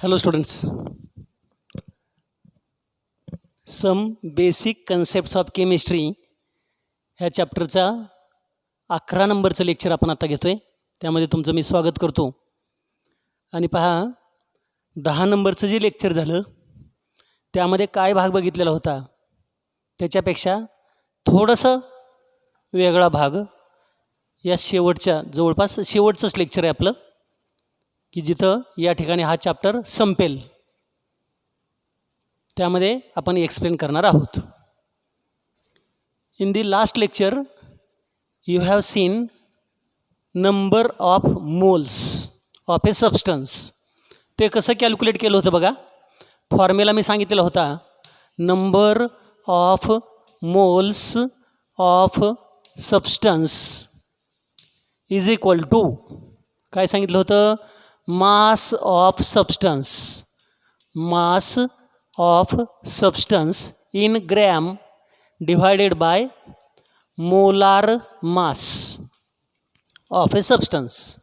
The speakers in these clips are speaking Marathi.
Hello students, some basic concepts of chemistry ह्या चॅप्टरचा 11 नंबरचं लेक्चर आपण आता घेतो आहे. त्यामध्ये तुमचं मी स्वागत करतो. आणि पहा 10 नंबरचं जे लेक्चर झालं त्यामध्ये काय भाग बघितलेला होता त्याच्यापेक्षा थोडंसं वेगळा भाग या शेवटच्या जवळपास शेवटचंच लेक्चर आहे आपलं की जिथं या ठिकाणी हा चॅप्टर संपेल. त्यामध्ये आपण एक्सप्लेन करणार आहोत. In the last lecture you have seen number of moles of a substance. ते कसं कॅल्क्युलेट केलं होतं बघा. फॉर्म्युला मी सांगितलेला होता, number of moles of substance is equal to काय सांगितलं होतं, mass of substance. Mass of substance in gram divided by molar mass of a substance.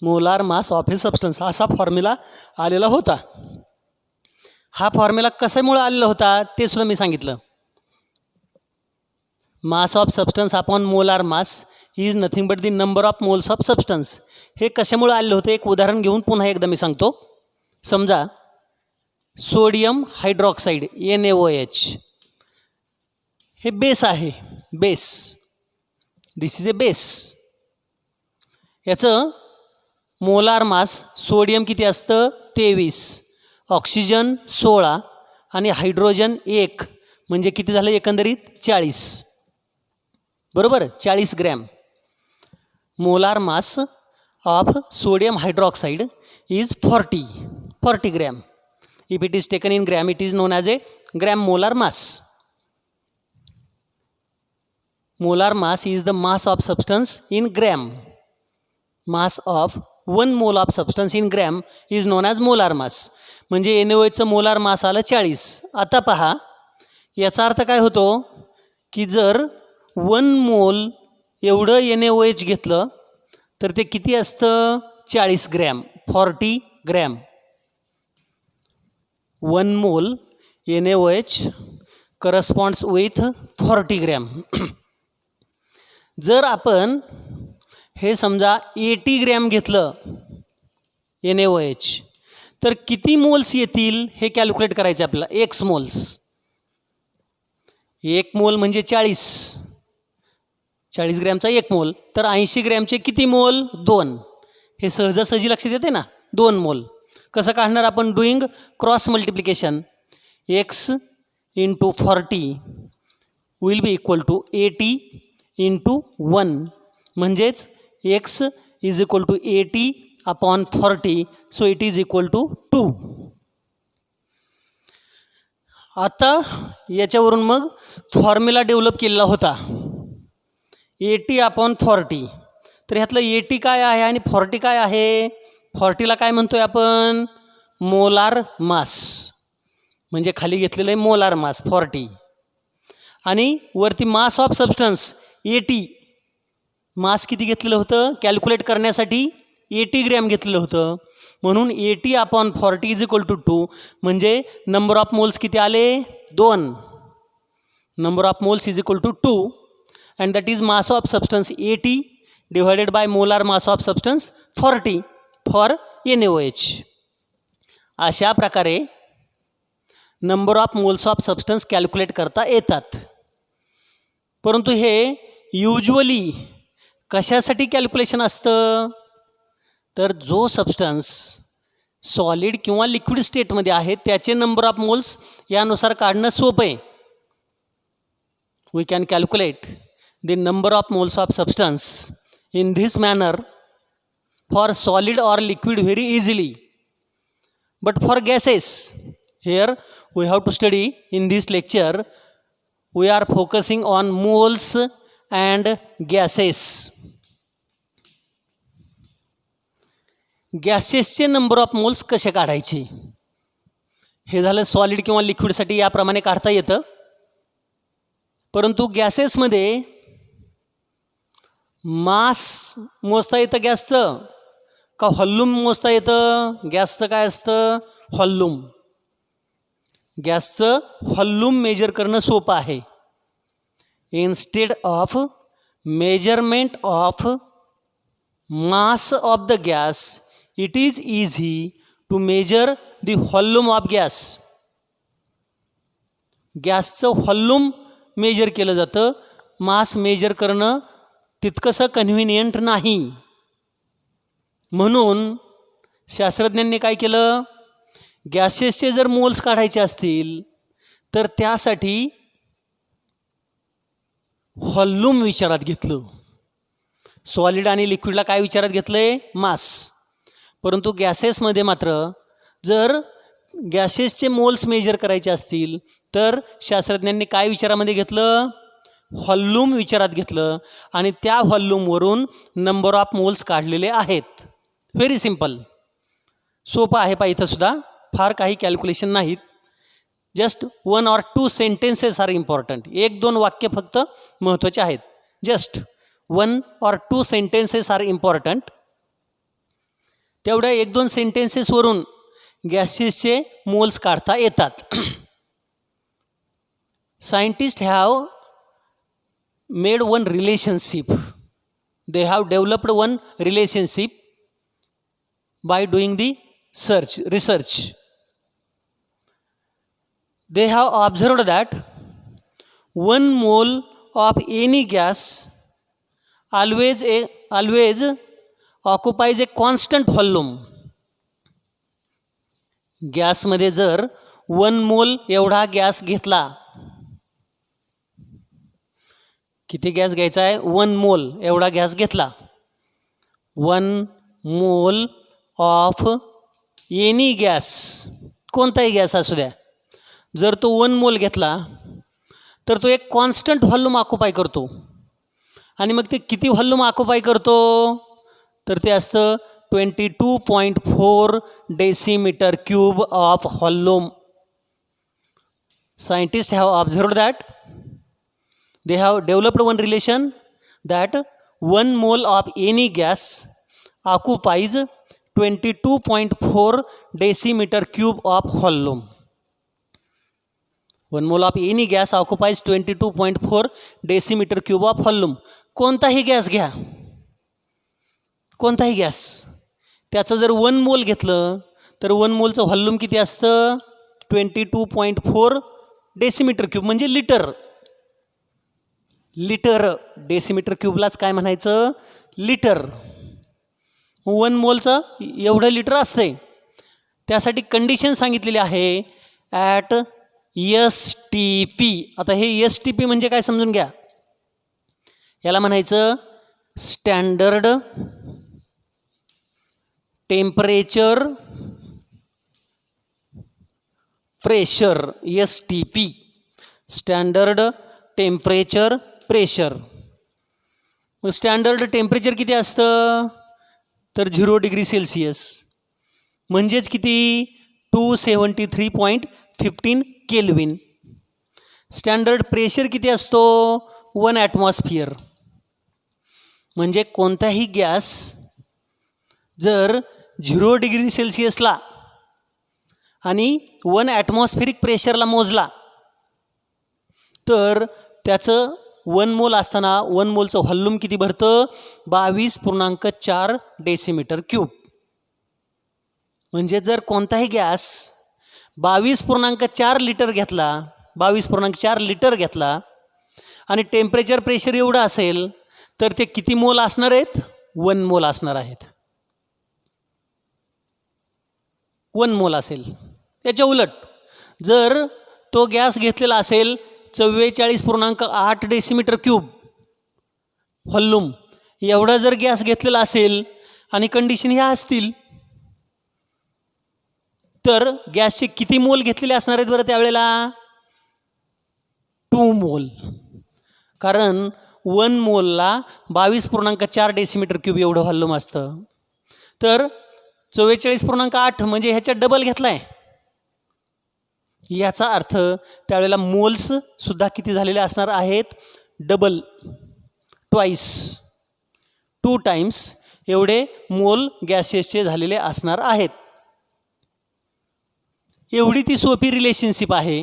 Molar mass of a substance असा फॉर्म्युला आलेला होता. हा फॉर्म्युला कशामुळे आलेला होता ते सुद्धा मी सांगितलं. मास of substance upon molar mass is nothing but the number of moles of substance. हे कशामुळे आलेलं होतं एक उदाहरण घेऊन पुन्हा एकदा मी सांगतो. समजा सोडियम हायड्रॉक्साईड NaOH हे बेस आहे. Base, this is a base. याचं मोलार मास सोडियम किती असतं 23, ऑक्सिजन 16 आणि हायड्रोजन 1 म्हणजे किती झालं एकंदरीत 40. बरोबर, 40 gram. Molar mass of sodium hydroxide is 40 gram. If it is taken in gram, it is known as a gram molar mass. Molar mass is the mass of substance in gram. Mass of 1 mole of substance in gram is known as molar mass. म्हणजे NaOH चं मोलार मास आलं 40. आता पहा याचा अर्थ काय होतो की जर 1 मोल एवढं NaOH घेतलं तर ते किती असतं 40 ग्रॅम, 40 ग्रॅम. 1 मोल NaOH करस्पॉन्ड्स विथ 40 ग्रॅम. जर आपण हे समजा 80 ग्रॅम घेतलं NaOH तर किती मोल्स येतील हे कॅल्क्युलेट करायचं आपल्याला. X moles. 1 मोल म्हणजे 40 ग्रॅमचा 1 मोल तर 80 ग्रॅमचे किती मोल 2. हे सहजासहजी लक्षात येते ना, 2 मोल. कसं काढणार आपण, doing cross multiplication. X into 40 will be equal to 80 into 1 म्हणजेच x is equal to 80 upon 40 so it is equal to 2. आता याच्यावरून मग फॉर्म्युला डेव्हलप केलेला होता 80 अपॉन 40. तर ह्यातलं 80 काय आहे आणि 40 काय आहे. 40ला काय म्हणतोय आपण, मोलार मास. म्हणजे खाली घेतलेलं आहे मोलार मास 40 आणि वरती मास ऑफ सबस्टन्स 80. मास किती घेतलेलं होतं कॅल्क्युलेट करण्यासाठी 80 ग्रॅम घेतलेलं होतं. म्हणून 80 अपॉन 40 इज इक्वल टू 2 म्हणजे नंबर ऑफ मोल्स किती आले 2. Number of moles is equal to 2 and that is mass of substance 80 divided by molar mass of substance 40 for NaOH. अशा प्रकारे number of moles of substance calculate करता येतात. परंतु हे युजली कशासाठी कॅल्क्युलेशन असतं तर जो सबस्टन्स सॉलिड किंवा लिक्विड स्टेटमध्ये आहे त्याचे नंबर ऑफ मोल्स यानुसार काढणं सोपं आहे. We can calculate the number of moles of substance in this manner for solid or liquid very easily. But for gases, here we have to study in this lecture, we are focusing on moles and gases. गॅसेसचे नंबर ऑफ मोल्स कसे काढायचे हे झालं सॉलिड किंवा लिक्विडसाठी याप्रमाणे काढता येतं. परंतु गॅसेसमध्ये मास मोजता येतं गॅसचं का व्हॉल्यूम मोजता येतं? गॅसचं काय असतं? व्हॉल्यूम. गॅसचं व्हॉल्यूम मेजर करणं सोपं आहे. Instead of measurement of mass of the gas it is easy to measure the volume of gas. गॅसचं व्हॉल्यूम मेजर केलं जातं, मास मेजर करणं तितकंसं कन्व्हिनियंट नाही. म्हणून शास्त्रज्ञांनी काय केलं? गॅसेसचे जर मोल्स काढायचे असतील तर त्यासाठी व्हॉल्यूम विचारात घेतलं. सॉलिड आणि लिक्विडला काय विचारात घेतलं आहे? मास. परंतु गॅसेसमध्ये मात्र जर गॅसेसचे मोल्स मेजर करायचे असतील तर शास्त्रज्ञांनी काय विचारामध्ये घेतलं? व्हॉल्यूम विचारात घेतलं आणि त्या व्हॉल्यूमवरून नंबर ऑफ मोल्स काढलेले आहेत. व्हेरी सिम्पल, सोपं आहे. पहा इथंसुद्धा फार काही कॅल्क्युलेशन नाहीत. Just 1 or 2 sentences are important. 1-2 वाक्य फक्त महत्त्वाचे आहेत. Just 1 or 2 sentences are important. तेवढ्या 1-2 सेंटेन्सेसवरून गॅसेसचे मोल्स काढता येतात. Scientist have made one relationship. They have developed one relationship by doing the research. They have observed that 1 mole of any gas always occupies a constant volume. गॅसमध्ये जर 1 मोल एवढा गॅस घेतला, किती गॅस घ्यायचा आहे? 1 मोल एवढा गॅस घेतला. 1 मोल ऑफ एनी गॅस, कोणताही गॅस असू द्या, जर तो 1 मोल घेतला तर तो एक कॉन्स्टंट व्हॉल्यूम ऑक्युपाय करतो. आणि मग ते किती व्हॉल्यूम ऑक्युपाय करतो? तर ते असतं 22.4 decimetre cube of volume. Scientist have observed that they have developed one relation that 1 mole of any gas occupies 22.4 decimeter cube of volume. 1 mole of any gas occupies 22.4 decimeter cube of volume. कोणताही गॅस घ्या, कोणताही गॅस, त्याचं जर 1 मोल घेतलं तर 1 मोलचं व्हॉल्यूम किती असतं? 22.4 डेसिमीटर क्यूब, म्हणजे लिटर. लिटर, डेसिमीटर क्यूबलाच काय म्हणायचं? लिटर. 1 मोलचं एवढं लिटर असते. त्यासाठी कंडिशन सांगितलेली आहे ॲट STP. आता हे STP म्हणजे काय समजून घ्या. याला म्हणायचं standard temperature pressure. STP, standard temperature pressure. मग स्टँडर्ड टेम्परेचर किती असतं? तर 0 डिग्री सेल्सिअस, म्हणजेच किती? 273.15 केल्विन. स्टँडर्ड प्रेशर किती असतो? 1 ॲटमॉस्फिअर. म्हणजे कोणताही गॅस जर 0 डिग्री सेल्सिअसला आणि 1 ॲटमॉस्फिरिक प्रेशरला मोजला तर त्याचं 1 मोल असताना 1 मोलचं व्हॉल्यूम किती भरतं? 22.4 डेसिमीटर क्यूब. म्हणजे जर कोणताही गॅस 22.4 लिटर घेतला, 22.4 लिटर घेतला आणि टेम्परेचर प्रेशर एवढं असेल तर ते किती मोल असणार आहेत? 1 मोल असणार आहेत. 1 मोल असेल. त्याच्या उलट जर तो गॅस घेतलेला असेल 44.8 डेसिमीटर क्यूब व्हॉल्यूम, एवढा जर गॅस घेतलेला असेल आणि कंडिशन ह्या असतील तर गॅसचे किती मोल घेतलेले असणार आहेत बरं त्यावेळेला? 2 मोल. कारण 1 मोलला 22.4 डेसिमीटर क्यूब एवढं व्हॉल्यूम असतं. तर 44.8 म्हणजे ह्याच्यात डबल घेतला आहे. याचा अर्थ त्यावेळेला मोल्ससुद्धा किती झालेले असणार आहेत? डबल, ट्वाईस, 2 टाइम्स एवढे मोल गॅसेसचे झालेले असणार आहेत. एवढी ती सोपी रिलेशनशिप आहे.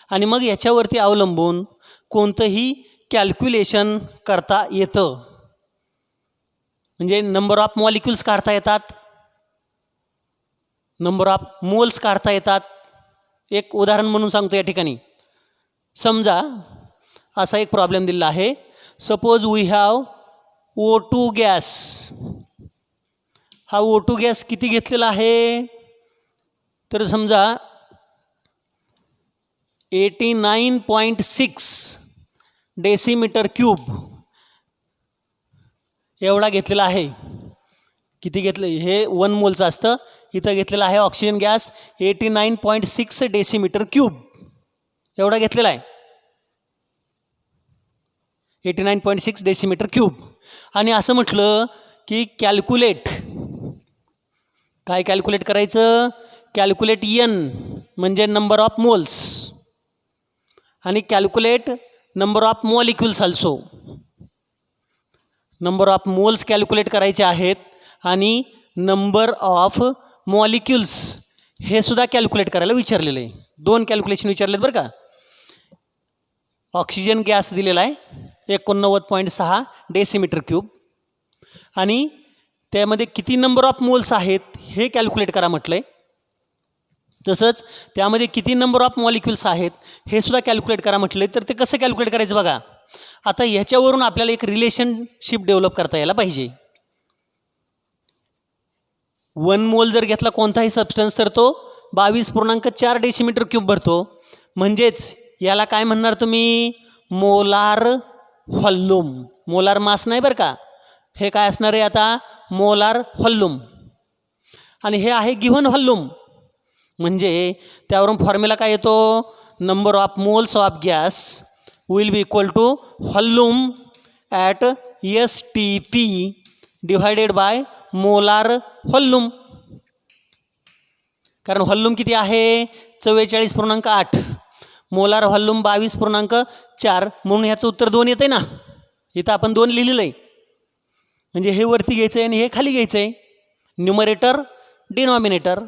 आणि मग याच्यावरती अवलंबून कोणतंही कॅल्क्युलेशन करता येतं. म्हणजे नंबर ऑफ मॉलिक्युल्स काढता येतात, नंबर ऑफ मोल्स काढता येतात. एक उदाहरण म्हणून सांगतो या ठिकाणी. समजा असा एक प्रॉब्लेम दिला आहे. Suppose we have O2 gas. हा O2 गॅस किती घेतलेला आहे, तर समजा 89.6 डेसिमीटर क्यूब एवढा घेतलेला आहे. किती घेतलं, हे 1 मोलचं असतं. इथं घेतलेला आहे ऑक्सिजन गॅस 89.6 डेसिमीटर क्यूब एवढा घेतलेला आहे. 89.6 डेसिमीटर क्यूब. आणि असं म्हटलं की कॅल्क्युलेट, काय कॅल्क्युलेट करायचं, कॅल्क्युलेट N म्हणजे नंबर ऑफ मोल्स, आणि calculate number of molecules also. Number of moles calculate करायचे आहेत आणि नंबर ऑफ मॉलिक्युल्स हे सुद्धा कॅल्क्युलेट करायला विचारलेलं आहे. 2 कॅल्क्युलेशन विचारलेत बरं का. ऑक्सिजन गॅस दिलेला आहे 89.6 डेसिमीटर क्यूब, आणि त्यामध्ये किती नंबर ऑफ मोल्स आहेत हे कॅल्क्युलेट करा म्हटलं आहे. तसंच त्यामध्ये किती नंबर ऑफ मॉलिक्युल्स आहेत हे सुद्धा कॅल्क्युलेट करा म्हटलं आहे. तर ते कसं कॅल्क्युलेट करायचं बघा. आता ह्याच्यावरून आपल्याला एक रिलेशनशिप डेव्हलप करता यायला पाहिजे. 1 मोल जर घेतला कोणताही सबस्टन्स तर तो 22.4 डेसिमीटर क्यूब भरतो. म्हणजेच याला काय म्हणणार तुम्ही, मोलार व्हॉल्यूम. मोलार मास नाही बरं का, हे काय असणार आहे आता, मोलार व्हॉल्यूम. आणि हे आहे गिव्हन व्हॉल्यूम. म्हणजे त्यावरून फॉर्म्युला काय येतो, number of moles of gas will be equal to volume at STP divided by molar volume. कारण व्हॉल्यूम किती आहे 44.8, मोलार व्हॉल्यूम 22.4, म्हणून ह्याचं उत्तर 2 येतं आहे ना. इथं आपण 2 लिहिलेलं आहे. म्हणजे हे वरती घ्यायचं आहे आणि हे खाली घ्यायचं आहे, न्यूमरेटर डिनॉमिनेटर.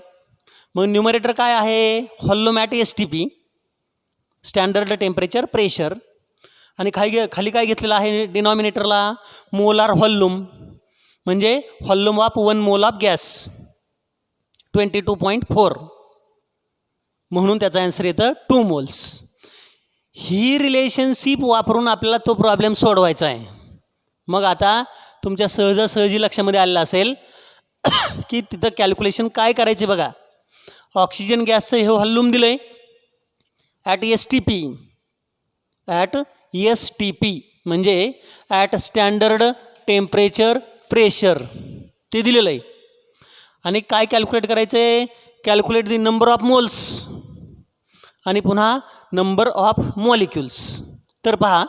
मग न्यूमरेटर काय आहे, volume at STP standard temperature pressure, आणि खाली काय घेतलेलं आहे डिनॉमिनेटरला, मोलार व्हॉल्यूम. म्हणजे volume of 1 mole of gas 22.4, म्हणून त्याचा आन्सर येतं 2 मोल्स. ही रिलेशनशिप वापरून आपल्याला तो प्रॉब्लेम सोडवायचा आहे. मग आता तुमच्या सहजासहजी लक्षामध्ये आलेलं असेल की तिथं कॅल्क्युलेशन काय करायचे बघा. ऑक्सिजन गॅसचं हे व्हॉल्यूम दिलं आहे ॲट STP म्हणजे ॲट स्टँडर्ड टेम्परेचर प्रेशर ते दिलेलं आहे. आणि काय कॅल्क्युलेट करायचं आहे, calculate the number of moles आणि पुन्हा नंबर ऑफ मॉलिक्युल्स. तर पहा,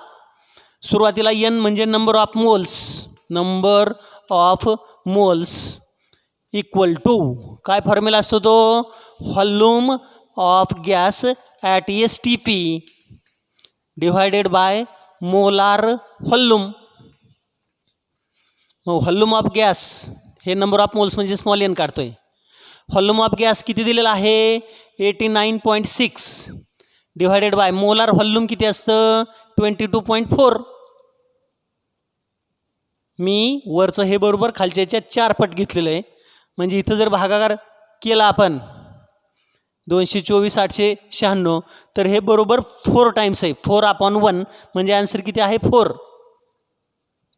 सुरुवातीला N म्हणजे number of moles, number of moles equal to काय फॉर्म्युला असतो तो, volume of gas at STP divided by molar volume. मग व्हॉल्यूम ऑफ गॅस हे नंबर ऑफ मोल्स म्हणजे स्मॉल n काढतो आहे. व्हॉल्यूम ऑफ गॅस किती दिलेला आहे 89.6 डिव्हायडेड बाय मोलार व्हॉल्यूम किती असतं 22.4. मी वरचं हे बरोबर खालच्याच्या 4 पट घेतलेलं आहे. म्हणजे इथं जर भागाकार केला आपण 224 896, तर हे बरोबर 4 टाइम्स आहे. 4/1 म्हणजे आन्सर किती आहे 4.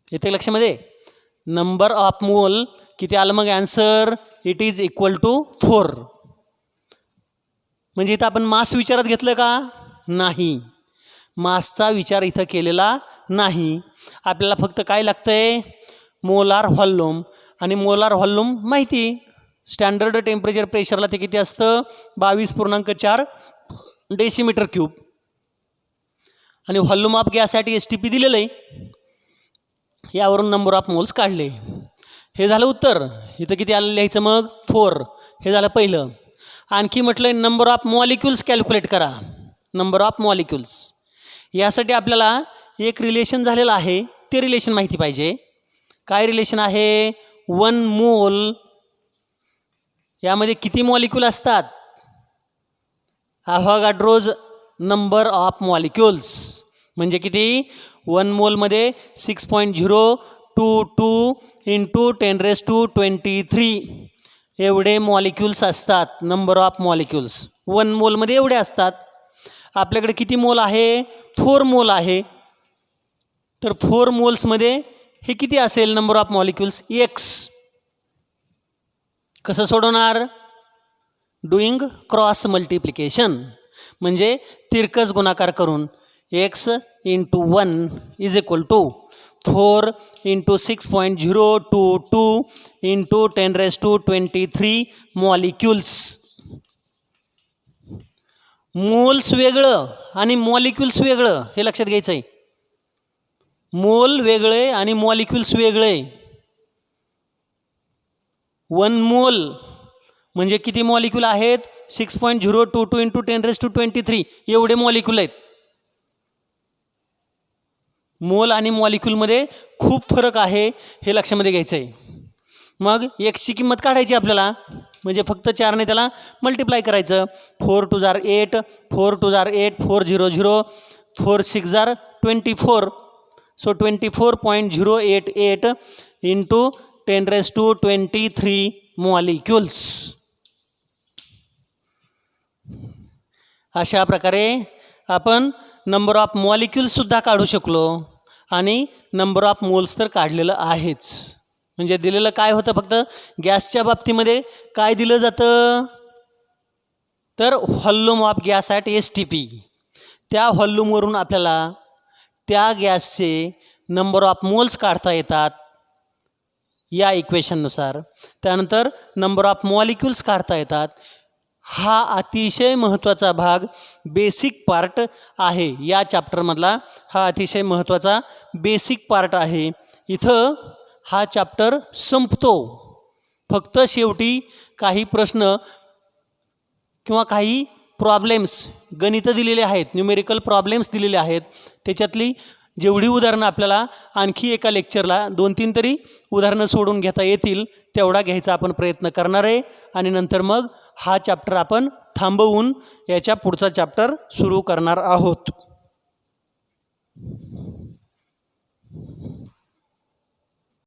येते लक्षामध्ये, नंबर ऑफ मोल किती आलं मग answer, it is equal to 4. म्हणजे इथं आपण मास विचारात घेतलं का, नाही, मासचा विचार इथं केलेला नाही. आपल्याला फक्त काय लागतं आहे, मोलार व्हॉल्यूम. आणि मोलार व्हॉल्यूम माहिती, स्टँडर्ड टेम्परेचर प्रेशरला ते किती असतं 22.4 डेसिमीटर क्यूब. आणि व्हॉल्यूम ऑफ गॅससाठी STP दिलेलं आहे. यावरून नंबर ऑफ मोल्स काढले. हे झालं उत्तर. इथं किती आलं लिहायचं मग 4. हे झालं पहिलं. आणखी म्हटलं नंबर ऑफ मॉलिक्युल्स कॅल्क्युलेट करा. नंबर ऑफ मॉलिक्युल्स यासाठी आपल्याला एक रिलेशन झालेलं आहे, ते रिलेशन माहिती पाहिजे. काय रिलेशन आहे, 1 मोल यामध्ये किती मॉलिक्यूल असतात? अव्होगाड्रोज नंबर ऑफ मॉलिक्युल्स म्हणजे किती? 1 मोलमध्ये 6.022 इंटू 10⁻23 एवढे मॉलिक्युल्स असतात. नंबर ऑफ मॉलिक्युल्स 1 मोलमध्ये एवढे असतात. आपल्याकडे किती मोल आहे? 4 मोल आहे. तर 4 मोल्समध्ये हे किती असेल नंबर ऑफ मॉलिक्युल्स? x. कसं सोडवणार? डुईंग क्रॉस मल्टिप्लिकेशन म्हणजे तिरकस गुणाकार करून x into 1 is equal to 4 into 6.022 into 10⁻23 molecules. Moles वेगळं आणि मॉलिक्युल्स वेगळं हे लक्षात घ्यायचं आहे. मोल वेगळे आणि मॉलिक्युल्स वेगळे. 1 मोल म्हणजे किती मॉलिक्यूल आहेत? 6.022 इंटू 10⁻23 एवढे मॉलिक्यूल आहेत. मोल आणि मॉलिक्यूलमध्ये खूप फरक आहे हे लक्षामध्ये घ्यायचं आहे. मग एक्सची किंमत काढायची आपल्याला म्हणजे फक्त 4ने त्याला मल्टिप्लाय करायचं. 4 2 जार 8, 4 2 जार 8, 4 0 0, 4 6 जार 24. So 24.088 into 10⁻23 molecules. अशा प्रकारे आपण नंबर ऑफ मॉलिक्युल्ससुद्धा काढू शकलो आणि नंबर ऑफ मोल्स तर काढलेलं आहेच. म्हणजे दिलेलं काय होतं? फक्त गॅसच्या बाबतीमध्ये काय दिलं जातं? तर volume of gas at STP. त्या व्हॉल्यूमवरून आपल्याला त्या गॅसचे नंबर ऑफ मोल्स काढता येतात या इक्वेशननुसार. त्यानंतर नंबर ऑफ मॉलिक्युल्स काढता येतात. हा अतिशय महत्त्वाचा भाग बेसिक पार्ट आहे या चॅप्टरमधला. हा अतिशय महत्त्वाचा बेसिक पार्ट आहे. इथं हा चॅप्टर संपतो. फक्त शेवटी काही प्रश्न किंवा काही प्रॉब्लेम्स गणितं दिलेले आहेत, न्यूमेरिकल प्रॉब्लेम्स दिलेले आहेत. त्याच्यातली जेवढी उदाहरणं आपल्याला आणखी एका लेक्चरला 2-3 तरी उदाहरणं सोडून घेता येतील तेवढा घ्यायचा आपण प्रयत्न करणार आहे. आणि नंतर मग हा चॅप्टर आपण थांबवून याच्या पुढचा चॅप्टर सुरू करणार आहोत.